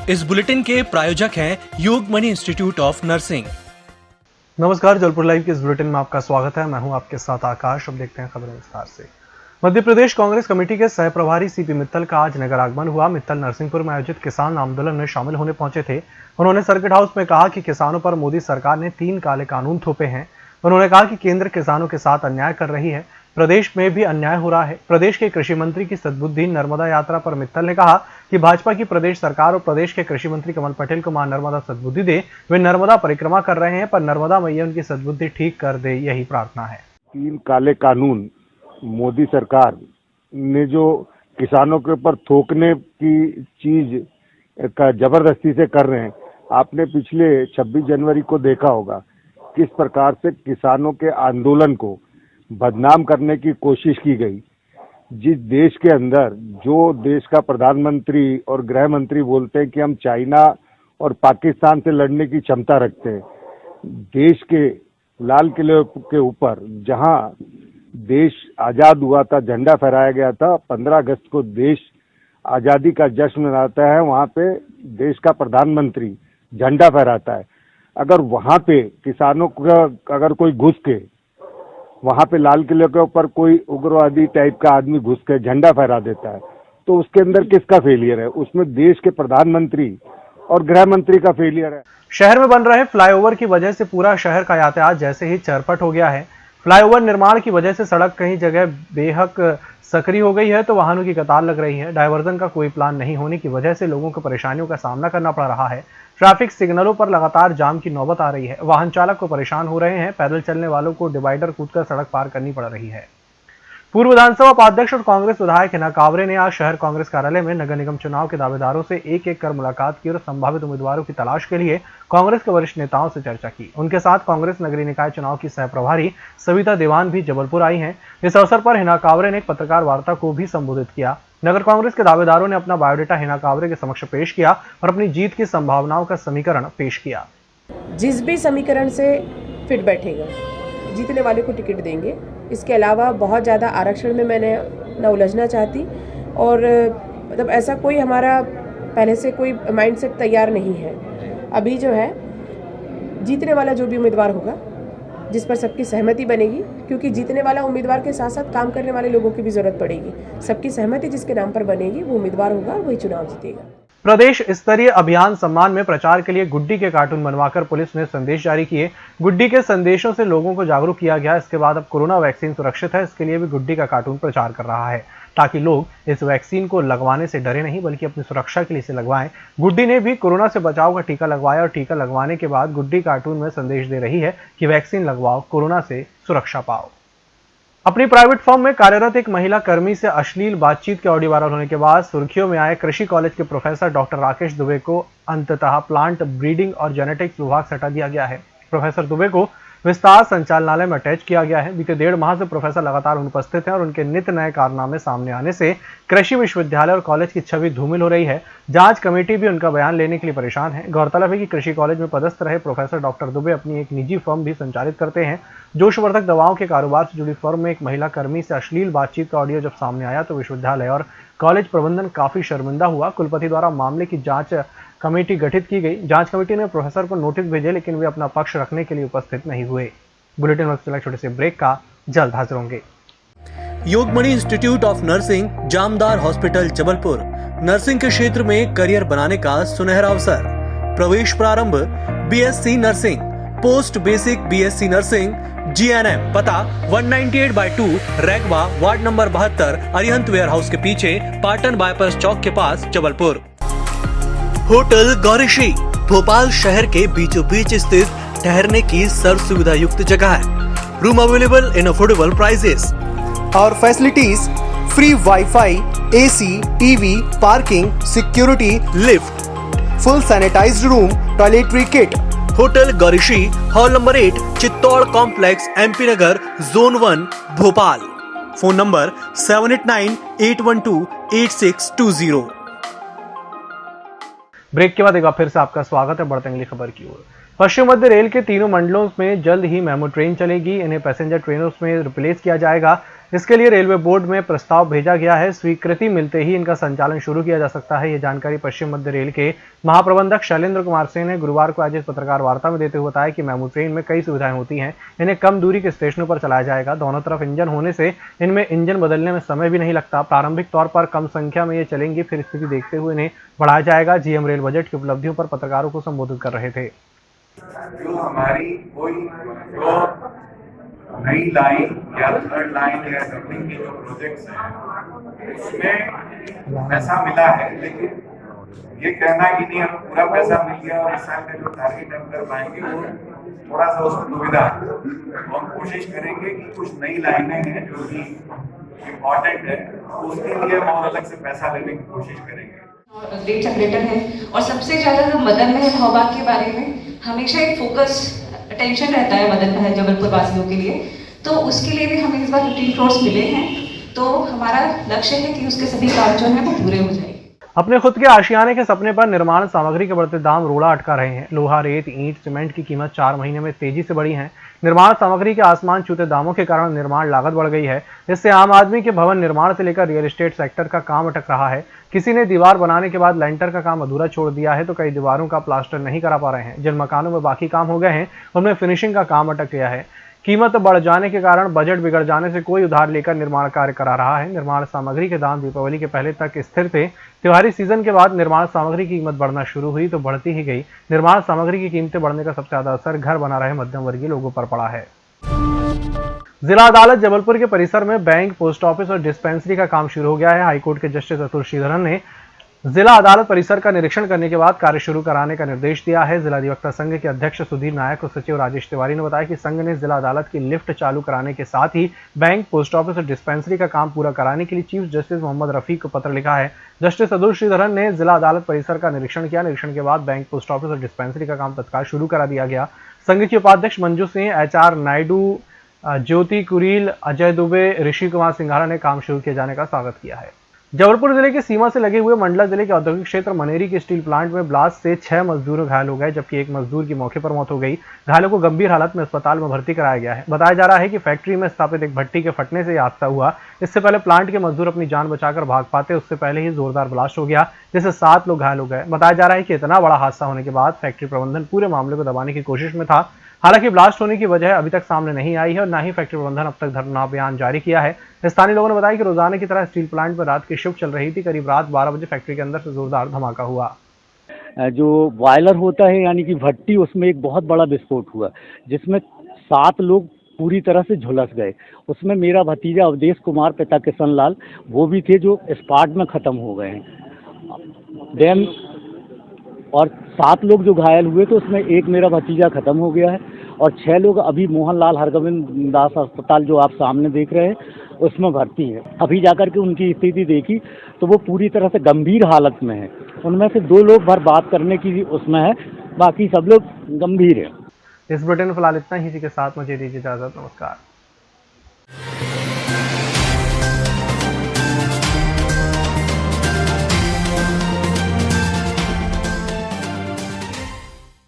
इस बुलेटिन के प्रायोजक हैं योगमणि इंस्टीट्यूट ऑफ नर्सिंग। नमस्कार, जबलपुर लाइव के इस बुलेटिन में आपका स्वागत है। मैं हूं आपके साथ आकाश। अब देखते हैं खबरें विस्तार से। मध्य प्रदेश कांग्रेस कमेटी के सह प्रभारी सीपी मित्तल का आज नगर आगमन हुआ। मित्तल नरसिंहपुर में आयोजित किसान आंदोलन में शामिल होने पहुंचे थे। उन्होंने सर्किट हाउस में कहा कि किसानों पर मोदी सरकार ने 3 काले कानून थोपे हैं। उन्होंने कहा कि केंद्र किसानों के साथ अन्याय कर रही है, प्रदेश में भी अन्याय हो रहा है। प्रदेश के कृषि मंत्री की सद्बुद्धि नर्मदा यात्रा पर मित्तल ने कहा कि भाजपा की प्रदेश सरकार और प्रदेश के कृषि मंत्री कमल पटेल को मां नर्मदा सद्बुद्धि दे। वे नर्मदा परिक्रमा कर रहे हैं, पर नर्मदा मैया उनकी सद्बुद्धि ठीक कर दे, यही प्रार्थना है। 3 काले कानून मोदी सरकार ने जो किसानों के ऊपर थोकने की चीज का जबरदस्ती से कर रहे हैं। आपने पिछले 26 जनवरी को देखा होगा किस प्रकार से किसानों के आंदोलन को बदनाम करने की कोशिश की गई। जिस देश के अंदर जो देश का प्रधानमंत्री और गृह मंत्री बोलते हैं कि हम चाइना और पाकिस्तान से लड़ने की क्षमता रखते हैं, देश के लाल किले के ऊपर जहां देश आजाद हुआ था, झंडा फहराया गया था, 15 अगस्त को देश आजादी का जश्न मनाता है, वहां पे देश का प्रधानमंत्री झंडा फहराता है। अगर वहां पे किसानों का अगर कोई घुस के वहां पे लाल किले के ऊपर कोई उग्रवादी टाइप का आदमी घुस के झंडा फहरा देता है, तो उसके अंदर किसका फेलियर है? उसमें देश के प्रधानमंत्री और गृह मंत्री का फेलियर है। शहर में बन रहे फ्लाईओवर की वजह से पूरा शहर का यातायात जैसे ही चरपट हो गया है। फ्लाईओवर निर्माण की वजह से सड़क कई जगह बेहक सक्रिय हो गई है, तो वाहनों की कतार लग रही है। डायवर्जन का कोई प्लान नहीं होने की वजह से लोगों को परेशानियों का सामना करना पड़ रहा है। ट्रैफिक सिग्नलों पर लगातार जाम की नौबत आ रही है। वाहन चालक को परेशान हो रहे हैं। पैदल चलने वालों को डिवाइडर कूदकर सड़क पार करनी पड़ रही है। पूर्व विधानसभा उपाध्यक्ष और कांग्रेस विधायक हिना कांवरे ने आज शहर कांग्रेस कार्यालय में नगर निगम चुनाव के दावेदारों से एक एक कर मुलाकात की और संभावित उम्मीदवारों की तलाश के लिए कांग्रेस के वरिष्ठ नेताओं से चर्चा की। उनके साथ कांग्रेस नगरीय निकाय चुनाव की सह प्रभारी सविता देवान भी जबलपुर आई हैं। इस अवसर पर हिना कांवरे ने एक पत्रकार वार्ता को भी संबोधित किया। नगर कांग्रेस के दावेदारों ने अपना बायोडेटा हिना कांवरे के समक्ष पेश किया और अपनी जीत की संभावनाओं का समीकरण पेश किया। जिस भी समीकरण से फिट बैठेगा, जीतने वाले को टिकट देंगे। इसके अलावा बहुत ज़्यादा आरक्षण में मैंने न उलझना चाहती और मतलब ऐसा कोई हमारा पहले से कोई माइंडसेट तैयार नहीं है। अभी जो है जीतने वाला जो भी उम्मीदवार होगा, जिस पर सबकी सहमति बनेगी, क्योंकि जीतने वाला उम्मीदवार के साथ साथ काम करने वाले लोगों की भी जरूरत पड़ेगी। सबकी सहमति जिसके नाम पर बनेगी वो उम्मीदवार होगा, वही चुनाव जीतेगा। प्रदेश स्तरीय अभियान सम्मान में प्रचार के लिए गुड्डी के कार्टून बनवाकर पुलिस ने संदेश जारी किए। गुड्डी के संदेशों से लोगों को जागरूक किया गया। इसके बाद अब कोरोना वैक्सीन सुरक्षित है, इसके लिए भी गुड्डी का कार्टून प्रचार कर रहा है, ताकि लोग इस वैक्सीन को लगवाने से डरे नहीं, बल्कि अपनी सुरक्षा के लिए इसे लगवाएं। गुड्डी ने भी कोरोना से बचाव का टीका लगवाया और टीका लगवाने के बाद गुड्डी कार्टून में संदेश दे रही है कि वैक्सीन लगवाओ, कोरोना से सुरक्षा पाओ। अपनी प्राइवेट फर्म में कार्यरत एक महिला कर्मी से अश्लील बातचीत के ऑडियो वायरल होने के बाद सुर्खियों में आए कृषि कॉलेज के प्रोफेसर डॉक्टर राकेश दुबे को अंततः प्लांट ब्रीडिंग और जेनेटिक्स विभाग से हटा दिया गया है। प्रोफेसर दुबे को विस्तार संचालनालय में अटैच किया गया है। बीते 1.5 माह से प्रोफेसर लगातार अनुपस्थित हैं और उनके नित नए कारनामे सामने आने से कृषि विश्वविद्यालय और कॉलेज की छवि धूमिल हो रही है। जांच कमेटी भी उनका बयान लेने के लिए परेशान है। गौरतलब है कि कृषि कॉलेज में पदस्थ रहे प्रोफेसर डॉक्टर दुबे अपनी एक निजी फर्म भी संचालित करते हैं। जोशवर्धक दवाओं के कारोबार से जुड़ी फर्म में एक महिला कर्मी से अश्लील बातचीत का ऑडियो जब सामने आया तो विश्वविद्यालय और कॉलेज प्रबंधन काफी शर्मिंदा हुआ। कुलपति द्वारा मामले की जांच कमेटी गठित की गई। जांच कमेटी ने प्रोफेसर को नोटिस भेजे, लेकिन वे अपना पक्ष रखने के लिए उपस्थित नहीं हुए। बुलेटिन वक्त चला छोटे से ब्रेक का, जल्द हाजिर होंगे। Yogmani institute of nursing, Jamdar hospital, Jabalpur. Nursing के क्षेत्र में करियर बनाने का सुनहरा अवसर। प्रवेश प्रारंभ BSc nursing, post basic BSc nursing, GNM. पता 198/2 Ragwa, ward number 72, Arihant warehouse के पीछे, पाटन बाईपास चौक के पास, जबलपुर। होटल गौरीश्री भोपाल शहर के बीचों बीच स्थित ठहरने की सर्व सुविधा युक्त जगह है। Room available in affordable prices और facilities free wifi, AC, TV, parking, security, lift, full sanitised room, toiletry kit. Hotel Gaurishree, hall number 8, Chittor complex, MP Nagar, zone 1, Bhopal. Phone number 7898128620। Break के बाद एक बार फिर से आपका स्वागत है। बढ़ते अगली खबर की ओर। पश्चिम मध्य रेल के तीनों मंडलों में जल्द ही मेमू ट्रेन चलेगी। इन्हें पैसेंजर ट्रेनों में रिप्लेस किया जाएगा। इसके लिए रेलवे बोर्ड में प्रस्ताव भेजा गया है। स्वीकृति मिलते ही इनका संचालन शुरू किया जा सकता है। ये जानकारी पश्चिम मध्य रेल के महाप्रबंधक शैलेंद्र कुमार सिंह ने गुरुवार को आयोजित पत्रकार वार्ता में देते हुए बताया कि मेमू ट्रेन में कई सुविधाएं होती हैं, इन्हें कम दूरी के स्टेशनों पर चलाया जाएगा। दोनों तरफ इंजन होने से इनमें इंजन बदलने में समय भी नहीं लगता। प्रारंभिक तौर पर कम संख्या में ये चलेंगी, फिर स्थिति देखते हुए इन्हें बढ़ाया जाएगा। जीएम रेल बजट की उपलब्धियों पर पत्रकारों को संबोधित कर रहे थे। जो हमारी कोई जो नई लाइन या थर्ड लाइन या समथिंग के जो प्रोजेक्ट्स हैं उसमें पैसा मिला है, लेकिन ये कहना कि नहीं हम पूरा पैसा मिल गया और इस साल में जो टारगेट हम कर पाएंगे वो थोड़ा सा उसमें दुविधा है। तो हम कोशिश करेंगे कि कुछ नई लाइनें हैं जो कि इम्पोर्टेंट है, उसके लिए हम और अलग से पैसा लेने की कोशिश करेंगे। ग्रेट सेपरेटर है और सबसे ज़्यादा जो मदन महल हौबाग के बारे में हमेशा एक फोकस अटेंशन रहता है मदन महल जबलपुर वासियों के लिए, तो उसके लिए भी हमें इस बार 15 करोड़ मिले हैं। तो हमारा लक्ष्य है कि उसके सभी काम जो है वो पूरे हो जाए। अपने खुद के आशियाने के सपने पर निर्माण सामग्री के बढ़ते दाम रोड़ा अटका रहे हैं। लोहा, रेत, ईंट, सीमेंट की कीमत 4 महीने में तेजी से बढ़ी है। निर्माण सामग्री के आसमान छूते दामों के कारण निर्माण लागत बढ़ गई है। इससे आम आदमी के भवन निर्माण से लेकर रियल एस्टेट सेक्टर का काम अटक रहा है। किसी ने दीवार बनाने के बाद लेंटर का काम अधूरा छोड़ दिया है, तो कई दीवारों का प्लास्टर नहीं करा पा रहे हैं। जिन मकानों में बाकी काम हो गए हैं उनमें फिनिशिंग का काम अटक गया है। कीमत बढ़ जाने के कारण बजट बिगड़ जाने से कोई उधार लेकर निर्माण कार्य करा रहा है। निर्माण सामग्री के दाम दीपावली के पहले तक स्थिर थे। त्योहारी सीजन के बाद निर्माण सामग्री की कीमत बढ़ना शुरू हुई तो बढ़ती ही गई। निर्माण सामग्री की कीमतें बढ़ने का सबसे ज्यादा असर घर बना रहे मध्यम वर्गीय लोगों पर पड़ा है। जिला अदालत जबलपुर के परिसर में बैंक, पोस्ट ऑफिस और डिस्पेंसरी का काम शुरू हो गया है। हाईकोर्ट के जस्टिस अतुल श्रीधरन ने जिला अदालत परिसर का निरीक्षण करने के बाद कार्य शुरू कराने का निर्देश दिया है। जिला अधिवक्ता संघ के अध्यक्ष सुधीर नायक और सचिव राजेश तिवारी ने बताया कि संघ ने जिला अदालत की लिफ्ट चालू कराने के साथ ही बैंक, पोस्ट ऑफिस और डिस्पेंसरी का काम पूरा कराने के लिए चीफ जस्टिस मोहम्मद रफीक को पत्र लिखा है। जस्टिस अतुल श्रीधरन ने जिला अदालत परिसर का निरीक्षण किया। निरीक्षण के बाद बैंक, पोस्ट ऑफिस और डिस्पेंसरी का काम तत्काल शुरू करा दिया गया। संघ के उपाध्यक्ष मंजू सिंह, HR नायडू, ज्योति कुरील, अजय दुबे, ऋषि कुमार सिंघारा ने काम शुरू किए जाने का स्वागत किया है। जबलपुर जिले की सीमा से लगे हुए मंडला जिले के औद्योगिक क्षेत्र मनेरी के स्टील प्लांट में ब्लास्ट से 6 मजदूर घायल हो गए, जबकि एक मजदूर की मौके पर मौत हो गई। घायलों को गंभीर हालत में अस्पताल में भर्ती कराया गया है। बताया जा रहा है कि फैक्ट्री में स्थापित एक भट्टी के फटने से यह हादसा हुआ। इससे पहले प्लांट के मजदूर अपनी जान बचाकर भाग पाते उससे पहले ही जोरदार ब्लास्ट हो गया, जिससे 7 लोग घायल हो गए। बताया जा रहा है कि इतना बड़ा हादसा होने के बाद फैक्ट्री प्रबंधन पूरे मामले को दबाने की कोशिश में था। हालांकि ब्लास्ट होने की वजह अभी तक सामने नहीं आई है और न ही फैक्ट्री प्रबंधन अब तक धरना अभियान जारी किया है। स्थानीय लोगों ने बताया कि रोजाना की तरह स्टील प्लांट में रात की शिफ्ट चल रही थी। करीब रात 12 बजे फैक्ट्री के अंदर से जोरदार धमाका हुआ। जो बॉयलर होता है यानी कि भट्टी, उसमें एक बहुत बड़ा विस्फोट हुआ जिसमें 7 लोग पूरी तरह से झुलस गए। उसमें मेरा भतीजा अवधेश कुमार, पिता किशन लाल, वो भी थे जो स्पॉट में ख़त्म हो गए हैं। देन और 7 लोग जो घायल हुए तो उसमें एक मेरा भतीजा ख़त्म हो गया है और 6 लोग अभी मोहनलाल हरगोविंद दास अस्पताल जो आप सामने देख रहे हैं उसमें भर्ती है। अभी जाकर के उनकी स्थिति देखी तो वो पूरी तरह से गंभीर हालत में है। उनमें से 2 लोग भर बात करने की उसमें है, बाकी सब लोग गंभीर है। इस बुलेटिन में फिलहाल इतना ही। इसी के साथ मुझे दीजिए इजाजत। नमस्कार।